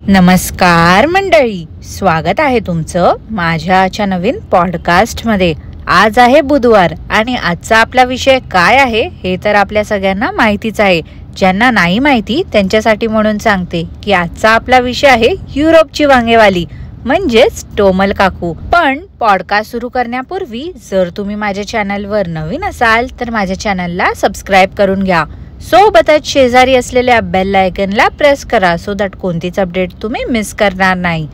नमस्कार मंडळी, स्वागत आहे तुमचं माझ्या आजच्या नवीन पॉडकास्टमध्ये। आज आहे बुधवार आणि आजचा आपला विषय काय आहे हे तर आपल्या सगळ्यांना माहितीच आहे। ज्यांना नाही माहिती त्यांच्यासाठी म्हणून सांगते की आजचा आपला विषय आहे युरोपची वांगेवाली म्हणजेच टोमल काकू। पण पॉडकास्ट सुरू करण्यापूर्वी जर तुम्ही माझ्या चॅनलवर नवीन असाल तर माझ्या चॅनलला सबस्क्राईब करून घ्या। सोबतच शेजारी असलेल्या बेल आयकनला प्रेस करा सो दॅट कोणतीच अपडेट तुम्ही मिस करणार नाही।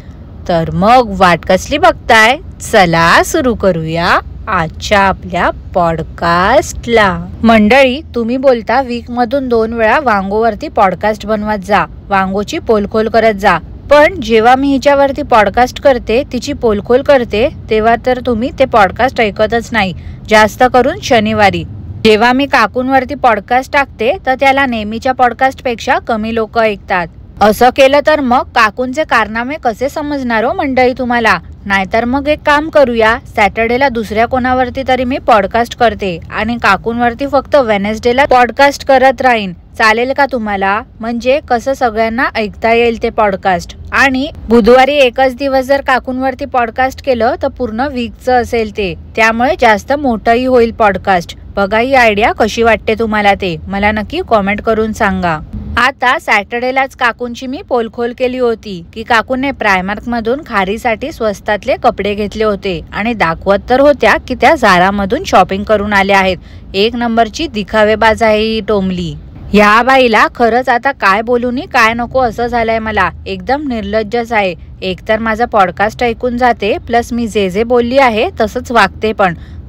तर मग वाट कसली बघताय, चला सुरू करूया आजच्या आपल्या पॉडकास्टला। मंडळी, तुम्ही बोलता वीक मधून 2 वेळा वांगोवरती पॉडकास्ट बनवत जा, वांगोची पोलखोल करत जा। पण जेव्हा मी हिच्यावरती पॉडकास्ट करते, तिची पोलखोल करते, तेव्हा तर तुम्ही ते पॉडकास्ट ऐकतच नाही, जास्त करून शनिवारी। जेव्हा मी काकूंवरती पॉडकास्ट टाकते तर त्याला नेहमीच्या पॉडकास्ट पेक्षा कमी लोक ऐकतात। असं केलं तर मग काकूंचे कारनामे कसे समजणार हो मंडळी तुम्हाला? नाहीतर मग एक काम करूया, सॅटर्डेला दुसऱ्या कोणावरती तरी मी पॉडकास्ट करते आणि काकूंवरती फक्त वेनेसडेला पॉडकास्ट करत राहीन। चालेल का तुम्हाला? म्हणजे कसं सगळ्यांना ऐकता येईल ते पॉडकास्ट। आणि बुधवारी एकच दिवस जर काकूंवरती पॉडकास्ट केलं तर पूर्ण वीकचं असेल ते, त्यामुळे जास्त मोठंही होईल पॉडकास्ट। बघा ही आयडिया कशी वाटते तुम्हाला ते मला नक्की कॉमेंट करून सांगा। आता सॅटर्डेलाच काकूंची मी पोलखोल केली होती की काकूंने प्रायमार्क मधून खारीसाठी स्वस्तातले कपडे घेतले होते आणि दाखवत तर होत्या की त्या झारा मधून शॉपिंग करून आल्या आहेत। 1 नंबरची दिखावेबाज आहे ही टोमली। ह्या बाईला खरंच आता काय बोलू नी काय नको असं झालंय मला। एकदम निर्लज्जच आहे। एकतर माझा पॉडकास्ट ऐकून जाते, प्लस मी जे बोलली आहे तसंच वागते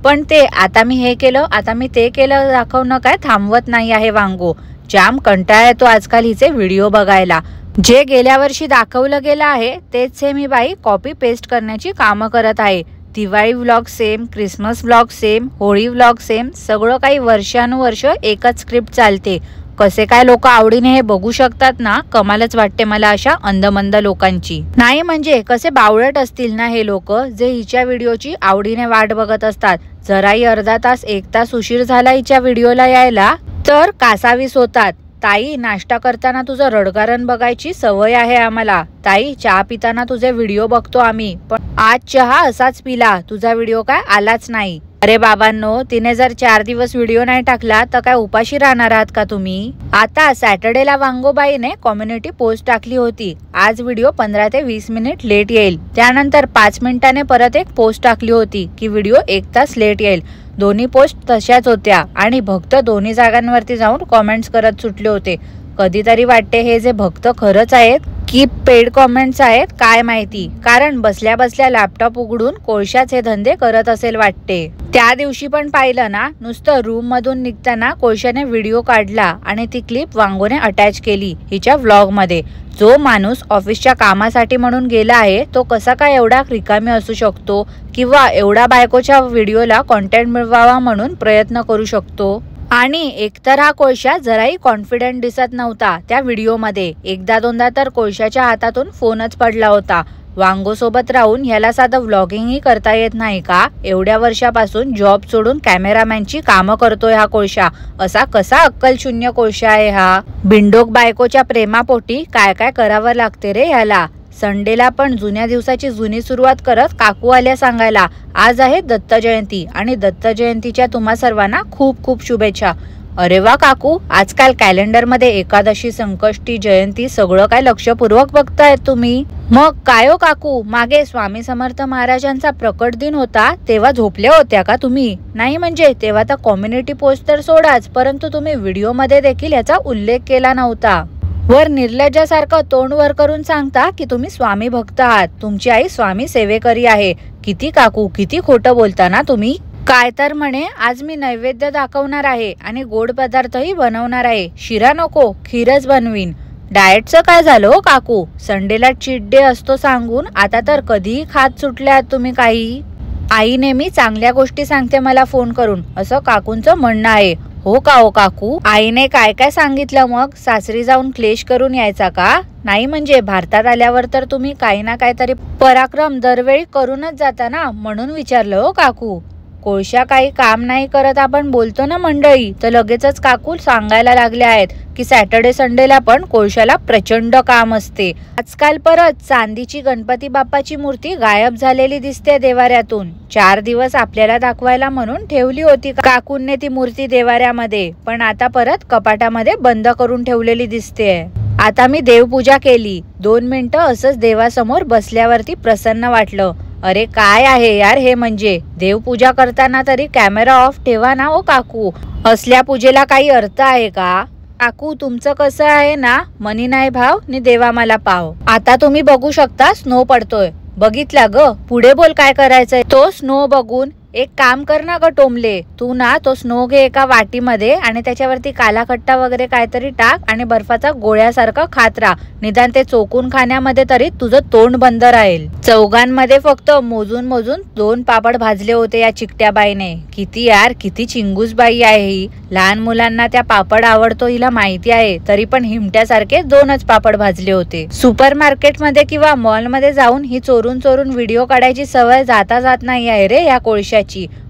पण ते आता मी हे केलं, आता मी ते केलं दाखवणं काय थांबवत नाही आहे वांगो। जाम कंटाळा येतो आजकाल हिचे व्हिडिओ बघायला। जे गेल्या वर्षी दाखवलं गेलं आहे तेच सेम ही बाई कॉपी पेस्ट करण्याची कामं करत आहे। Diwali vlog same, Christmas vlog same, Holi vlog same, सगळं काही वर्षानुवर्ष एकच स्क्रिप्ट चालते। कसे काय लोक आवडीने हे बघू शकतात ना, कमालच वाटते मला अशा अंधमंद लोकांची। नाही म्हणजे कसे बावळट असतील ना हे लोक जे हिच्या व्हिडिओची आवडीने वाट बघत असतात। जराही अर्धा तास 1 तास उशीर झाला हिच्या व्हिडिओला यायला तर कासावीस होतात। ताई, नाश्ता करताना तुझं रडगारण बघायची सवय आहे आम्हाला। ताई, चहा पिताना तुझे व्हिडिओ बघतो आम्ही, पण आज चहा असाच पिला, तुझा व्हिडिओ काय आलाच नाही। अरे बाबांनो, तिने जर 4 दिवस व्हिडिओ नाही टाकला तर काय उपाशी राहणार आहात का तुम्ही? आता सॅटर्डेला वांगोबाईने कम्युनिटी पोस्ट टाकली होती, आज व्हिडिओ 15 ते 20 मिनिट लेट येईल। त्यानंतर 5 मिनिटाने परत एक पोस्ट टाकली होती की व्हिडिओ 1 तास लेट येईल। दोन्ही पोस्ट तशाच होत्या आणि भक्त दोन्ही जागांवरती जाऊन कॉमेंट्स करत सुटले होते। कधीतरी वाटते हे जे भक्त खरंच आहेत की पेड कॉमेंट्स आहेत काय माहिती, कारण बसल्या बसल्या लॅपटॉप उघडून कोळशाच हे धंदे करत असेल वाटते। त्या दिवशी पण पाहिलं ना, नुसतं रूम मधून निघताना कोळशाने व्हिडिओ काढला आणि ती क्लिप वांगोने अटॅच केली हिच्या व्लॉग मध्ये। जो माणूस ऑफिसच्या कामासाठी म्हणून गेला आहे तो कसा काय एवढा रिकामी असू शकतो किंवा एवढा बायकोच्या व्हिडिओला कॉन्टेंट मिळवावा म्हणून प्रयत्न करू शकतो? आणि एकतर हा कोळशा जराही कॉन्फिडेंट दिसत नव्हता त्या व्हिडिओमध्ये। एकदा दोनदा तर कोळशाच्या हातातून फोनच पडला होता। वांगो सोबत राहून ह्याला साधं व्लॉगिंगही करता येत नाही का? एवढ्या वर्षापासून जॉब सोडून कॅमेरामॅनची कामं करतोय हा कोळशा। असा कसा अक्कलशून्य कोळशा आहे हा? बिंडोक बायकोच्या प्रेमापोटी काय काय करावं लागते रे ह्याला। संडेला पण जुन्या दिवसाची जुनी सुरुवात करत काकू आल्या सांगायला, आज आहे दत्त जयंती आणि दत्त जयंतीच्या तुम्हा सर्वांना खूप खूप शुभेच्छा। अरे वा काकू, आजकाल कॅलेंडर मध्ये एकादशी, संकष्टी, जयंती सगळं काय लक्षपूर्वक बघतायत तुम्ही। मग काय हो काकू, मागे स्वामी समर्थ महाराजांचा प्रकट दिन होता तेव्हा झोपल्या होत्या का तुम्ही? नाही म्हणजे तेव्हा तर कम्युनिटी पोस्ट तर सोडाच, परंतु तुम्ही व्हिडिओ मध्ये देखील याचा उल्लेख केला नव्हता। वर निर्लज्जासारखं तोंड वर करून सांगता की तुम्ही स्वामी भक्त आहात, तुमची आई स्वामी सेवेकरी आहे। किती काकू, किती खोटं बोलता ना तुम्ही। काय तर म्हणे आज मी नैवेद्य दाखवणार आहे आणि गोड पदार्थही बनवणार आहे, शिरा नको खीरच बनवीन। डाएटचं काय झालं हो काकू? संडेला चीट डे असतो सांगून आता तर कधीही खात सुटल्यात तुम्ही काही। आई नेहमी चांगल्या गोष्टी सांगते मला फोन करून, असं काकूंचं म्हणणं आहे। हो का हो काकू? आईने काय काय सांगितलं मग? सासरी जाऊन क्लेश करून यायचा का? नाही म्हणजे भारतात आल्यावर तर तुम्ही काही ना काहीतरी पराक्रम दरवेळी करूनच जाता ना, म्हणून विचारलं हो काकू। कोळशा काही काम नाही करत आपण बोलतो ना मंडळी, तर लगेचच काकू सांगायला लागले आहेत की सॅटर्डे संडेला पण कोळशाला प्रचंड काम असते. आजकाल परत चांदीची गणपती बाप्पाची मूर्ती गायब झालेली दिसते देवाऱ्यातून. 4 दिवस आपल्याला दाखवायला म्हणून ठेवली होती काकूंनी ती मूर्ती देवाऱ्यामध्ये, पण आता परत कपाटामध्ये बंद करून ठेवलेली दिसते. आता मी देवपूजा केली. 2 मिनिटं असंच देवासमोर बसल्यावरती प्रसन्न वाटलं. अरे काय आहे यार हे, म्हणजे देवपूजा करताना तरी कॅमेरा ऑफ ठेवा ना ओ काकू. असल्या पूजेला काही अर्थ आहे का? काकू तुमचं कसं आहे ना, मनी नाही भाव नि देवा मला पाव. आता तुम्ही बघू शकता स्नो पडतोय. बघितला ग, पुढे बोल काय करायचंय. तो स्नो बघून एक काम कर ना ग टोमले, तू ना तो स्नो घे एका वाटीमध्ये आणि त्याच्यावरती कालाखट्टा वगैरे काहीतरी टाक आणि बर्फाचा गोळ्यासारखं खात राहा. निदान ते चोकून खाण्यामध्ये तरी तुझं तोंड बंद राहील. चौघांमध्ये फक्त मोजून मोजून 2 पापड भाजले होते या चिकट्या बाईने. किती यार, किती चिंगूस बाई आहे ही. लहान मुलांना त्या पापड आवडतो हिला माहिती आहे, तरी पण हिमट्यासारखे 2च पापड भाजले होते. सुपर मार्केट मध्ये किंवा मॉल मध्ये जाऊन ही चोरून चोरून व्हिडिओ काढायची सवय जात नाही आहे रे या कोळशाची.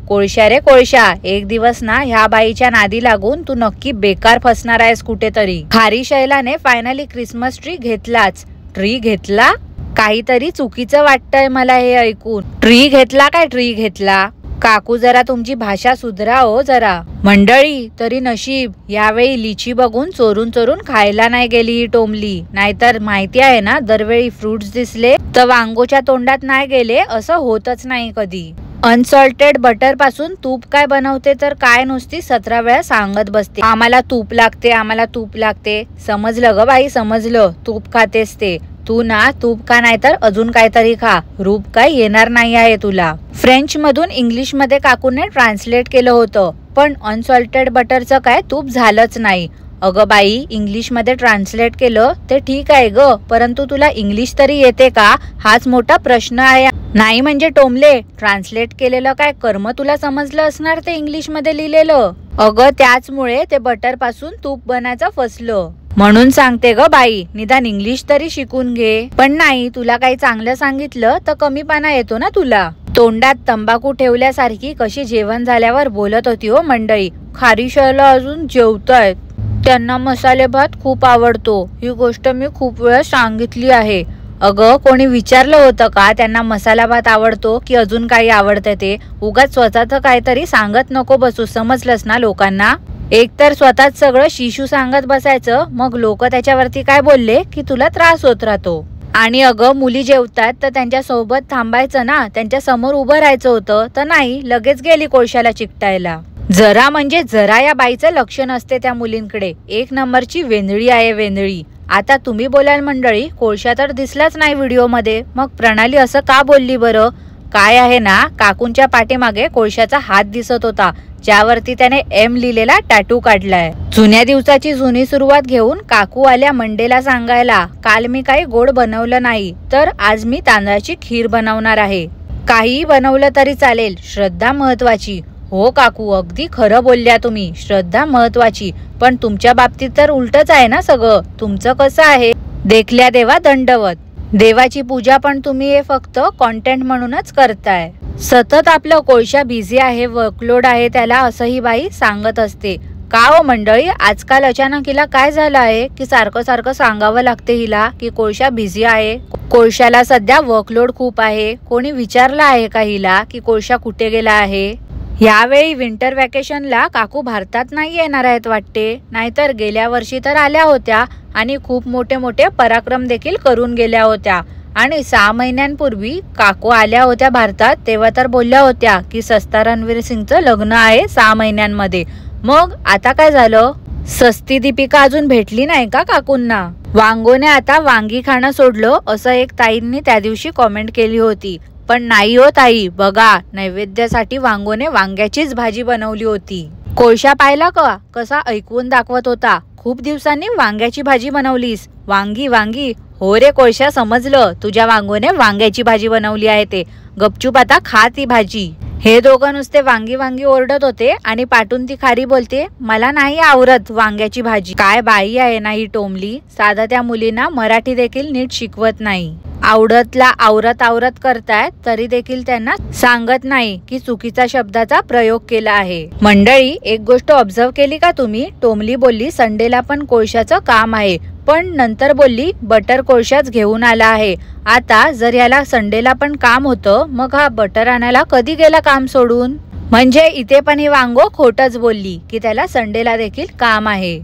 कोळशा रे कोळशा, एक दिवस ना ह्या बाईच्या नादी लागून तू नक्की बेकार फसणार आहेस कुठेतरी. खारी शैलाने फायनली क्रिसमस ट्री घेतलाच. ट्री घेतला? काहीतरी चुकीचं वाटतंय मला हे ऐकून. ट्री घेतला काय ट्री घेतला? काकू जरा तुमची भाषा सुधरा हो जरा. मंडळी तरी नशीब यावेळी लिची बघून चोरून चोरून खायला नाही गेली ही टोमली. नाहीतर माहिती आहे ना, दरवेळी फ्रुट्स दिसले तर वांगोच्या तोंडात नाही गेले असं होतच नाही कधी. अनसॉल्टेड बटर पासून तूप काय बनवते तर काय नुसती 17 वेळा सांगत बसते, आम्हाला तूप लागते, आम्हाला तूप लागते. समजलं ग बाई, समजलं. तूप खातेस ते तू ना, तूप खा नाही तर अजून काहीतरी खा. रूप काय येणार नाही आहे तुला. फ्रेंच मधून इंग्लिश मध्ये काकूने ट्रान्सलेट केलं होतं, पण अनसॉल्टेड बटरचं काय तूप झालंच नाही. अगं बाई, इंग्लिश मध्ये ट्रान्सलेट केलं ते ठीक आहे ग, परंतु तुला इंग्लिश तरी येते का हाच मोठा प्रश्न आहे. नाही म्हणजे टोमले, ट्रान्सलेट केलेलं काय कर्म तुला समजलं असणार ते इंग्लिश मध्ये लिहिलेलं. अगं त्याचमुळे ते बटर पासून तूप बनायचं फसलं. म्हणून सांगते ग बाई, निदान इंग्लिश तरी शिकून घे. पण नाही, तुला काही चांगलं सांगितलं तर कमीपणा येतो ना तुला. तोंडात तंबाखू ठेवल्यासारखी कशी जेवण झाल्यावर बोलत होती हो मंडळी. खारी शैला अजून जेवतायत. त्यांना मसाले भात खूप आवडतो, ही गोष्ट मी खूप वेळा सांगितली आहे. अगं कोणी विचारलं होतं का त्यांना मसाला भात आवडतो की अजून काही आवडतं ते? उगाच स्वतःच काहीतरी सांगत नको बसू, समजलंस ना लोकांना. एक तर स्वतःच सगळं शिशू सांगत बसायचं, मग लोक त्याच्यावरती काय बोलले की तुला त्रास होत राहतो. आणि अगं मुली जेवतात तर त्यांच्या सोबत थांबायचं ना, त्यांच्या समोर उभं राहायचं होतं, तर नाही, लगेच गेली कोळशाला चिकटायला. जरा म्हणजे जरा या बाईचं लक्ष नसते त्या मुलींकडे. 1 नंबरची वेंधळी आहे वेंधळी. आता तुम्ही बोलाल मंडळी, कोळशा तर दिसलाच नाही व्हिडिओ मध्ये, मग प्रणाली असं का बोलली बरं? काय आहे ना, काकूंच्या पाठीमागे कोळशाचा हात दिसत होता, ज्यावरती त्याने M लिहिलेला टॅटू काढलाय. जुन्या दिवसाची जुनी सुरुवात घेऊन काकू आल्या मंडेला सांगायला, काल मी काही गोड बनवलं नाही तर आज मी तांदळाची खीर बनवणार आहे. काही बनवलं तरी चालेल, श्रद्धा महत्वाची. हो काकू, अगदी खरं बोलल्या तुम्ही, श्रद्धा महत्वाची. पण तुमच्या बाबतीत तर उलटच आहे ना सगळं. तुमचं कसं आहे, देखल्या देवा दंडवत. देवाची पूजा पण तुम्ही हे फक्त कॉन्टेंट म्हणूनच करताय. सतत आपलं कोळशा बिझी आहे, वर्कलोड आहे त्याला, असं ही बाई सांगत असते. का हो मंडळी, आजकाल अचानक हिला काय झालं आहे की सारखं सारखं सांगावं लागते हिला की कोळशा बिझी आहे, कोळशाला सध्या वर्कलोड खूप आहे. कोणी विचारलं आहे का हिला की कोळशा कुठे गेला आहे? यावेळी विंटर वॅकेशनला काकू भारतात नाही येणार आहेत वाटते, नाहीतर गेल्या वर्षी तर आल्या होत्या आणि खूप मोठे मोठे पराक्रम देखील करून गेल्या होत्या. आणि 6 महिन्यांपूर्वी काकू आल्या होत्या भारतात, तेव्हा तर बोलल्या होत्या की सस्ता रणवीर सिंगचं लग्न आहे 6 महिन्यांमध्ये. मग आता काय झालं? सस्ती दीपिका अजून भेटली नाही का काकूंना? वांगोने आता वांगी खाणं सोडलं असं एक ताईंनी त्या दिवशी कॉमेंट केली होती. पण नाही हो ताई, बघा नैवेद्यासाठी वांगोने वांग्याचीच भाजी बनवली होती. कोळशा पाहिला का कसा ऐकवून दाखवत होता, खूप दिवसांनी वांग्याची भाजी बनवलीस. वांगी वांगी, हो रे कोळशा, समजलं, तुझ्या वांगोने वांग्याची भाजी बनवली आहे ते. गपचूप आता खा ती भाजी. हे दोघं नुसते वांगी वांगी ओरडत होते आणि पाठून ती खारी बोलते, मला नाही आवडत वांग्याची भाजी. काय बाई आहे ना ही टोमली, साधा त्या मुलींना मराठी देखील नीट शिकवत नाही. आवडतला आवरत आवरत करतायत तरी देखील त्यांना सांगत नाही की चुकीचा शब्दाचा प्रयोग केला आहे. मंडळी, एक गोष्ट ऑब्झर्व केली का तुम्ही? टोमली बोलली संडेला पण कोळशाचं काम आहे, पण नंतर बोलली बटर कोळशाच घेऊन आला आहे. आता जर याला संडेला पण काम होतं, मग हा बटर आणायला कधी गेला काम सोडून? म्हणजे इथे पण ही वांगो खोटच बोलली की त्याला संडेला देखील काम आहे.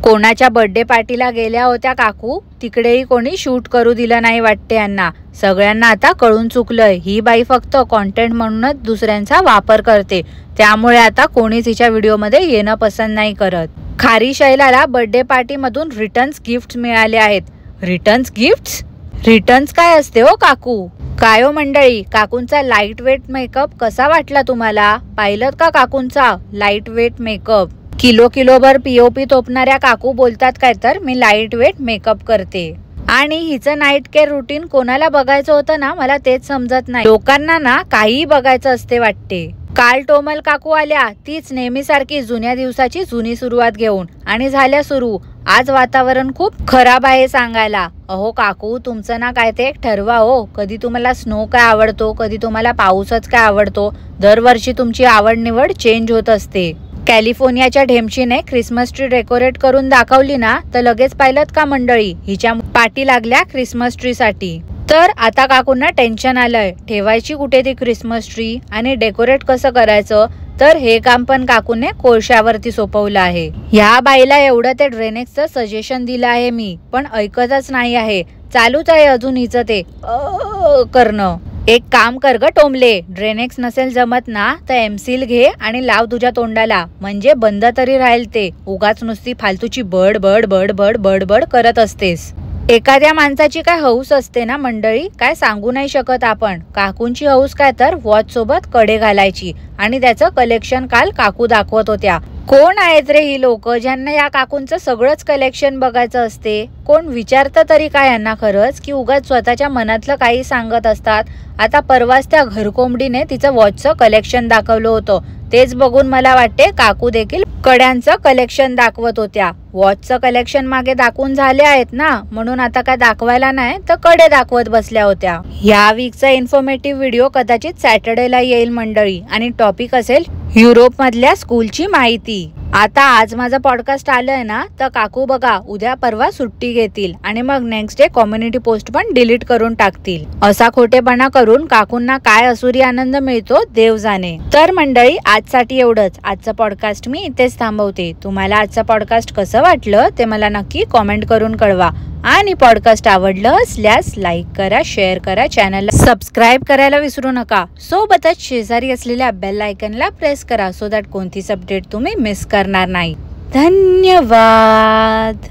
कोणाच्या बर्थडे पार्टीला गेल्या होत्या काकू, तिकडेही कोणी शूट करू दिलं नाही वाटते यांना. सगळ्यांना आता कळून चुकलंय, ही बाई फक्त कॉन्टेंट म्हणूनच दुसऱ्यांचा वापर करते, त्यामुळे आता कोणीच हिच्या व्हिडिओमध्ये येणं पसंत नाही करत. खारी शैलाला बर्थडे पार्टी मधून रिटर्न्स गिफ्ट मिळाले आहेत. Returns gifts? रिटर्न्स काय असते हो काकू? काय हो मंडळी, काकूंचा लाईट वेट मेकअप कसा वाटला तुम्हाला? पाहिलं का काकूंचा लाईट वेट मेकअप? किलोभर पीओपी तोपणाऱ्या काकू बोलतात काय तर मी लाईट वेट मेकअप करते. आणि हिचं नाईट केअर रुटीन कोणाला बघायचं होतं ना, मला तेच समजत नाही. लोकांना ना काही बघायचं असते वाटते. काल टोमल काकू आल्या, तीच नेहमीसारखी जुन्या दिवसाची जुनी सुरुवात घेऊन, आणि झाल्या सुरू. आज वातावरण खूप खराब आहे सांगायला. अहो काकू, तुमचं ना काय ते ठरवा हो. कधी तुम्हाला स्नो काय आवडतो, कधी तुम्हाला पाऊसच काय आवडतो. दरवर्षी तुमची आवड निवड चेंज होत असते. कॅलिफोर्नियाच्या ढेमशीने क्रिसमस ट्री डेकोरेट करून दाखवली ना, तर लगेच पाहिलं का मंडळी, हिच्या पाठी लागल्या क्रिसमस ट्री साठी. तर आता काकूंना टेन्शन आलंय, ठेवायची कुठे ती क्रिसमस ट्री आणि डेकोरेट कसं करायचं. तर हे काम पण काकूने कोळशावरती सोपवलं आहे. ह्या बाईला एवढं ते ड्रेनेक्सचं सजेशन दिलं आहे मी, पण ऐकतच नाही आहे. चालूच आहे अजून हिचं ते करणं. एक काम कर ग टोमले, ड्रेनेक्स नसेल जमत ना तर एमसील घे आणि लाव तुझ्या तोंडाला, म्हणजे बंद तरी राहील ते. उगाच नुसती फालतूची बड बड बड बड बड बड करत असतेस. एखाद्या माणसाची काय हौस असते ना मंडळी, काय सांगू नाही शकत आपण. काकूंची हौस काय तर वॉच सोबत कडे घालायची, आणि त्याचं कलेक्शन काल काकू दाखवत होत्या. कोण आहेत रे ही लोक ज्यांना या काकूंचं सगळंच कलेक्शन बघायचं असते? कोण विचारतं तरी काय यांना खरंच, की उगाच स्वतःच्या मनातलं काही सांगत असतात. आता परवाच त्या घरकोंबडीने तिचं वॉचचं कलेक्शन दाखवलं होतं, तेच बघून मला वाटते काकू देखील कड्यांचं कलेक्शन दाखवत होत्या. वॉचचं कलेक्शन मागे दाखवून झाले आहेत ना, म्हणून आता काय दाखवायला नाही तर कडे दाखवत बसल्या होत्या. या वीकचा इन्फॉर्मेटिव्ह व्हिडिओ कदाचित सॅटर्डेला येईल मंडळी, आणि टॉपिक असेल युरोप मधल्या स्कूलची माहिती. आता आज माझा पॉडकास्ट आलंय ना, तर काकू बघा उद्या परवा सुट्टी घेतील आणि मग नेक्स्ट डे कम्युनिटी पोस्ट पण डिलीट करून टाकतील. असा खोटेपणा करून काकूंना काय असुरी आनंद मिळतो देव जाणे. तर मंडळी, आजसाठी एवढंच. आजचं पॉडकास्ट मी इथेच थांबवते. तुम्हाला आजचं पॉडकास्ट कसं वाटलं ते मला नक्की कॉमेंट करून कळवा, आणि पॉडकास्ट आवडलं असल्यास लाईक करा, शेअर करा, चॅनलला सबस्क्राईब करायला विसरू नका. सोबतच शेजारी असलेल्या बेल आयकनला प्रेस करा, सो दॅट कोणतीच अपडेट तुम्ही मिस करणार नाही. धन्यवाद.